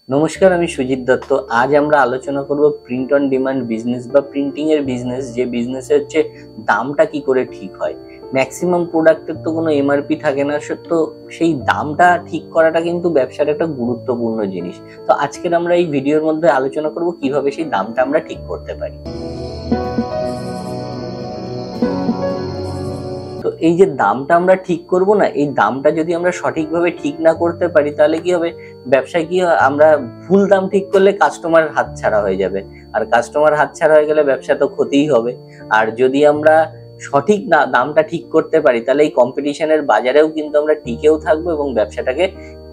নমস্কার, আমি সুজিত দত্ত। আজ আমরা আলোচনা করব প্রিন্ট অন ডিমান্ড বিজনেস বা প্রিন্টিং এর বিজনেস, যে বিজনেসে হচ্ছে দামটা কি করে ঠিক হয়। ম্যাক্সিমাম প্রোডাক্টের তো কোনো এমআরপি থাকে না, তো সেই দামটা ঠিক করাটা কিন্তু ব্যবসার একটা গুরুত্বপূর্ণ জিনিস। তো আজকের আমরা এই ভিডিওর মধ্যে আলোচনা করব কিভাবে সেই দামটা আমরা ঠিক করতে পারি। তো এই যে দামটা আমরা ঠিক করব না, এই দামটা যদি আমরা সঠিকভাবে ঠিক না করতে পারি তাহলে কি হবে, ব্যবসায় কি হয়, আমরা ভুল দাম ঠিক করলে কাস্টমার হাতছাড়া হয়ে যাবে, আর কাস্টমার হাতছাড়া হয়ে গেলে ব্যবসা তো ক্ষতিই হবে। আর যদি আমরা সঠিক না দামটা ঠিক করতে পারি তাহলে এই কম্পিটিশনের বাজারেও কিন্তু আমরা টিকেও থাকবো এবং ব্যবসাটাকে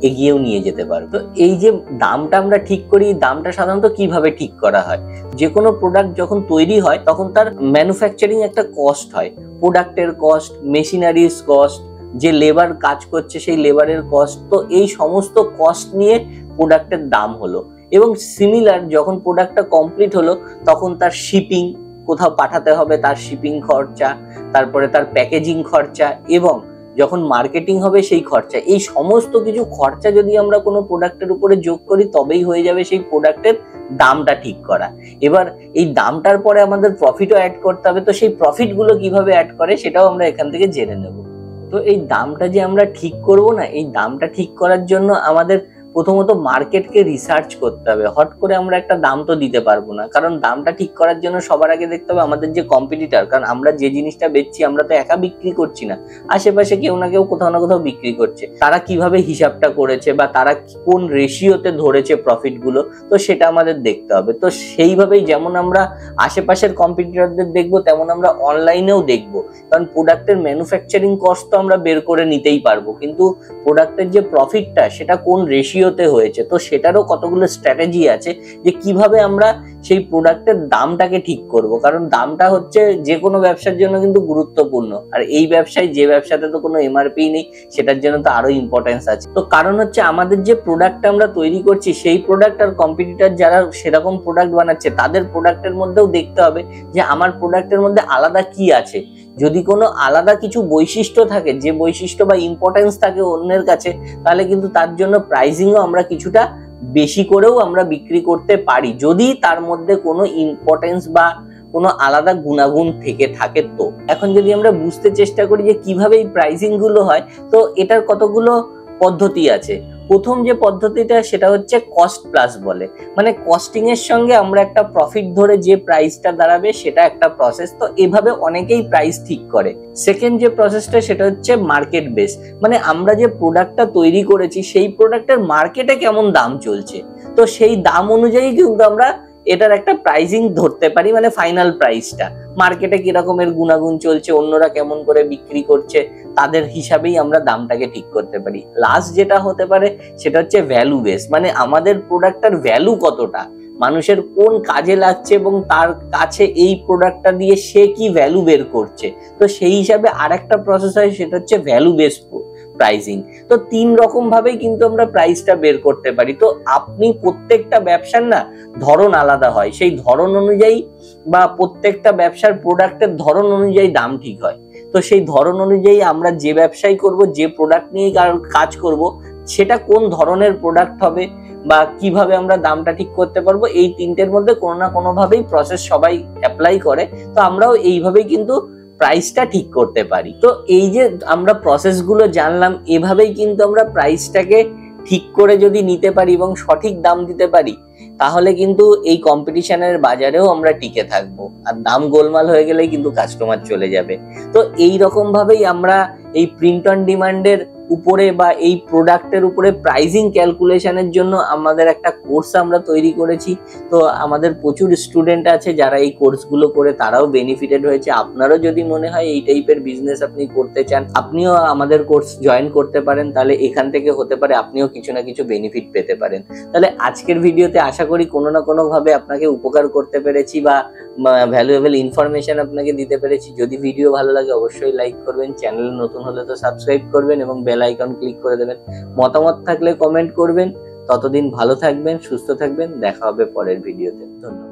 এগিয়েও নিয়ে যেতে পারবো। তো এই যে দামটা আমরা ঠিক করি, দামটা সাধারণত কিভাবে ঠিক করা হয়। যে কোনো প্রোডাক্ট যখন তৈরি হয় তখন তার ম্যানুফ্যাকচারিং একটা কস্ট হয়, প্রোডাক্টের কস্ট, মেশিনারিজ কস্ট, যে লেবার কাজ করছে সেই লেবারের কস্ট। তো এই সমস্ত কস্ট নিয়ে প্রোডাক্টের দাম হলো। এবং সিমিলার যখন প্রোডাক্টটা কমপ্লিট হলো তখন তার শিপিং, কোথাও পাঠাতে হবে তার শিপিং খরচা, তারপরে তার প্যাকেজিং খরচা, এবং যখন মার্কেটিং হবে সেই খরচা। এই সমস্ত কিছু খরচা যদি আমরা কোনো প্রোডাক্টের উপরে যোগ করি তবেই হয়ে যাবে সেই প্রোডাক্টের দামটা ঠিক করা। এবার এই দামটার পরে আমাদের প্রফিটও অ্যাড করতে হবে। তো সেই প্রফিট গুলো কিভাবে অ্যাড করে সেটাও আমরা এখান থেকে জেনে নেব। তো এই দামটা যে আমরা ঠিক করব না, এই দামটা ঠিক করার জন্য আমাদের প্রথমত মার্কেটকে রিসার্চ করতে হবে। হট করে আমরা একটা দাম তো দিতে পারবো না, কারণ দামটা ঠিক করার জন্য সবার আগে দেখতে হবে আমাদের যে কম্পিটিটর, কারণ আমরা যে জিনিসটা বেচছি আমরা তো একা বিক্রি করছি না, আশেপাশে কেউ না কেউ কোথাও না কোথাও বিক্রি করছে। তারা কিভাবে হিসাবটা করেছে বা তারা কোন রেশিওতে ধরেছে প্রফিট গুলো, তো সেটা আমাদের দেখতে হবে। তো সেইভাবেই যেমন আমরা আশেপাশের কম্পিটিটরদের দেখবো, তেমন আমরা অনলাইনেও দেখবো, কারণ প্রোডাক্টের ম্যানুফ্যাকচারিং কস্ট তো আমরা বের করে নিতেই পারবো, কিন্তু প্রোডাক্টের যে প্রফিটটা সেটা কোন রেশিওতে হয়েছে, তো সেটারও কতগুলো স্ট্র্যাটেজি আছে যে কিভাবে আমরা সেই প্রোডাক্টের দামটাকে ঠিক করব। কারণ দামটা হচ্ছে যে কোনো ব্যবসার জন্য কিন্তু গুরুত্বপূর্ণ, আর এই ব্যবসায়, যে ব্যবসাতে তো কোনো এমআরপি নেই, সেটার জন্য তো আরো ইম্পর্টেন্স আছে। তো কারণ হচ্ছে আমাদের যে প্রোডাক্টটা আমরা তৈরি করছি সেই প্রোডাক্ট আর কম্পিটিটর যারা সেরকম প্রোডাক্ট বানাচ্ছে তাদের প্রোডাক্টের মধ্যেও দেখতে হবে যে আমার প্রোডাক্টের মধ্যে আলাদা কি আছে। যদি কোনো আলাদা কিছু বৈশিষ্ট্য থাকে, যে বৈশিষ্ট্য বা ইম্পর্টেন্স থাকে অন্যের কাছে, তাহলে কিন্তু তার জন্য প্রাইসিংও আমরা কিছুটা বেশি করেও আমরা বিক্রি করতে পারি, যদি তার মধ্যে কোনো ইম্পর্টেন্স বা কোনো আলাদা গুণাগুণ থেকে থাকে। তো এখন যদি আমরা বুঝতে চেষ্টা করি যে কিভাবে এই প্রাইসিং গুলো হয়, তো এটার কতগুলো পদ্ধতি আছে। প্রথম যে পদ্ধতিটা সেটা হচ্ছে কস্ট প্লাস বলে, মানে কস্টিং এর সঙ্গে আমরা একটা প্রফিট ধরে যে প্রাইসটা দাঁড়াবে সেটা একটা প্রসেস। তো এভাবে অনেকেই প্রাইস ঠিক করে। সেকেন্ড যে প্রসেসটা সেটা হচ্ছে মার্কেট বেস, মানে আমরা যে প্রোডাক্টটা তৈরি করেছি সেই প্রোডাক্টের মার্কেটে কেমন দাম চলছে, তো সেই দাম অনুযায়ী কিন্তু আমরা এটার একটা প্রাইসিং ধরতে পারি, মানে ফাইনাল প্রাইসটা মার্কেটে কি রকমের গুণাগুণ চলছে, অন্যরা কেমন করে বিক্রি করছে, তাদের হিসাবেই আমরা দামটাকে ঠিক করতে পারি। লাস্ট যেটা হতে পারে সেটা হচ্ছে ভ্যালু বেস, মানে আমাদের প্রোডাক্টটার ভ্যালু কতটা, মানুষের কোন কাজে লাগছে এবং তার কাছে এই প্রোডাক্টটা দিয়ে সে কি ভ্যালু বের করছে। তো সেই হিসাবে আরেকটা প্রসেস হয়, সেটা হচ্ছে ভ্যালু বেস প্রাইসিং। তো তিন রকম ভাবেই কিন্তু আমরা প্রাইসটা বের করতে পারি। তো আপনি প্রত্যেকটা ব্যবসার না ধরন আলাদা হয়, সেই ধরন অনুযায়ী বা প্রত্যেকটা ব্যবসার প্রোডাক্টের ধরন অনুযায়ী দাম ঠিক হয়। তো সেই ধরন অনুযায়ী আমরা যে ব্যবসাই করব, যে প্রোডাক্ট নিয়ে কাজ করব, সেটা কোন ধরনের প্রোডাক্ট হবে বা কিভাবে আমরা দামটা ঠিক করতে পারবো, এই তিনটের মধ্যে কোনো না কোনো ভাবেই প্রসেস সবাই অ্যাপ্লাই করে। তো আমরাও এইভাবেই কিন্তু প্রাইসটা ঠিক করতে পারি। তো এই যে আমরা প্রসেস গুলো জানলাম, এভাবেই কিন্তু আমরা প্রাইসটাকে ঠিক করে যদি নিতে পারি এবং সঠিক দাম দিতে পারি, তাহলে কিন্তু এই কম্পিটিশনের বাজারেও আমরা টিকে থাকবো। আর দাম গোলমাল হয়ে গেলেই কিন্তু কাস্টমার চলে যাবে। তো এই রকম ভাবেই আমরা এই প্রিন্ট অন ডিমান্ডের উপরে বা এই প্রোডাক্টের উপরে প্রাইসিং ক্যালকুলেশনের জন্য আমাদের একটা কোর্স আমরা তৈরি করেছি। তো আমাদের প্রচুর স্টুডেন্ট আছে যারা এই কোর্সগুলো করে তারাও বেনিফিটেড হয়েছে। আপনারও যদি মনে হয় এই টাইপের বিজনেস আপনি করতে চান, আপনিও আমাদের কোর্স জয়েন করতে পারেন, তাহলে এখান থেকে হতে পারে আপনিও কিছু না কিছু বেনিফিট পেতে পারেন। তাহলে আজকের ভিডিওতে আশা করি কোনো না কোনো ভাবে আপনাকে উপকার করতে পেরেছি বা ভ্যালুয়েবল ইনফরমেশন আপনাকে দিতে পেরেছি। যদি ভিডিও ভালো লাগে অবশ্যই লাইক করবেন, চ্যানেল নতুন হলে তো সাবস্ক্রাইব করবেন এবং বেল আইকন ক্লিক করে দেবেন। মতামত থাকলে কমেন্ট করবেন। ততদিন ভালো থাকবেন, সুস্থ থাকবেন, দেখা হবে পরের ভিডিওতে। ধন্যবাদ।